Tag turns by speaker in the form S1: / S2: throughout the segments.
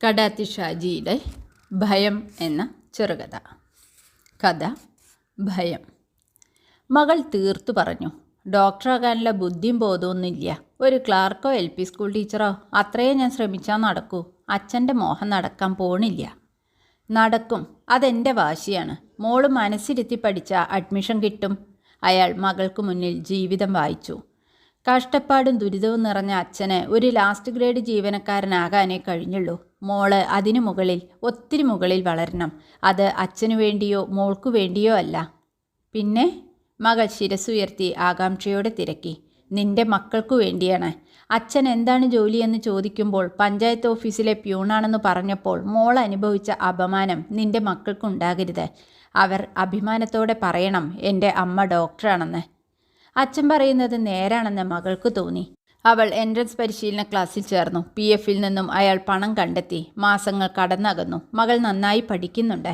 S1: കടാത്തി ഷാജിയുടെ ഭയം എന്ന ചെറുകഥ. കഥ ഭയം. മകൾ തീർത്തു പറഞ്ഞു, ഡോക്ടറാകാനുള്ള ബുദ്ധിയും ബോധമൊന്നുമില്ല. ഒരു ക്ലാർക്കോ LP സ്കൂൾ ടീച്ചറോ അത്രയേ ഞാൻ ശ്രമിച്ചാൽ നടക്കൂ. അച്ഛൻ്റെ മോഹം നടക്കാൻ പോണില്ല. നടക്കും, അതെൻ്റെ വാശിയാണ്. മോള് മനസ്സിരുത്തി പഠിച്ചാൽ അഡ്മിഷൻ കിട്ടും. അയാൾ മകൾക്ക് മുന്നിൽ ജീവിതം വായിച്ചു. കഷ്ടപ്പാടും ദുരിതവും നിറഞ്ഞ അച്ഛന് ഒരു ലാസ്റ്റ് ഗ്രേഡ് ജീവനക്കാരനാകാനേ കഴിഞ്ഞുള്ളൂ. മോള് അതിനു മുകളിൽ, ഒത്തിരി മുകളിൽ വളരണം. അത് അച്ഛനു വേണ്ടിയോ മോൾക്കു വേണ്ടിയോ അല്ല. പിന്നെ? മകൾ ശിരസ്സുയർത്തി ആകാംക്ഷയോടെ തിരക്കി. നിന്റെ മക്കൾക്കു വേണ്ടിയാണ്. അച്ഛൻ എന്താണ് ജോലിയെന്ന് ചോദിക്കുമ്പോൾ പഞ്ചായത്ത് ഓഫീസിലെ പ്യൂണാണെന്ന് പറഞ്ഞപ്പോൾ മോൾ അനുഭവിച്ച അപമാനം നിന്റെ മക്കൾക്കുണ്ടാകരുത്. അവർ അഭിമാനത്തോടെ പറയണം, എൻ്റെ അമ്മ ഡോക്ടറാണെന്ന്. അച്ഛൻ പറയുന്നത് നേരാണെന്ന് മകൾക്ക് തോന്നി. അവൾ എൻട്രൻസ് പരിശീലന ക്ലാസ്സിൽ ചേർന്നു. PFൽ നിന്നും അയാൾ പണം കണ്ടെത്തി. മാസങ്ങൾ കടന്നകന്നു. മകൾ നന്നായി പഠിക്കുന്നുണ്ട്.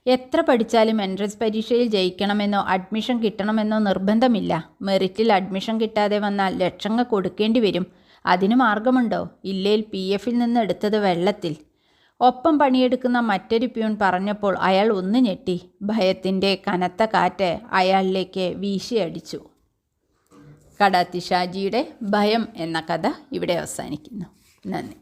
S1: എത്ര പഠിച്ചാലും എൻട്രൻസ് പരീക്ഷയിൽ ജയിക്കണമെന്നോ അഡ്മിഷൻ കിട്ടണമെന്നോ നിർബന്ധമില്ല. മെറിറ്റിൽ അഡ്മിഷൻ കിട്ടാതെ വന്നാൽ ലക്ഷങ്ങൾ കൊടുക്കേണ്ടി വരും. അതിന് മാർഗമുണ്ടോ? ഇല്ലേൽ PFൽ നിന്ന് എടുത്തത് വെള്ളത്തിൽ. ഒപ്പം പണിയെടുക്കുന്ന മറ്റൊരു പ്യൂൺ പറഞ്ഞപ്പോൾ അയാൾ ഒന്ന് ഞെട്ടി. ഭയത്തിൻ്റെ കനത്ത കാറ്റ് അയാളിലേക്ക് വീശിയടിച്ചു. കടാത്തി ഷാജിയുടെ ഭയം എന്ന കഥ ഇവിടെ അവസാനിക്കുന്നു. നന്ദി.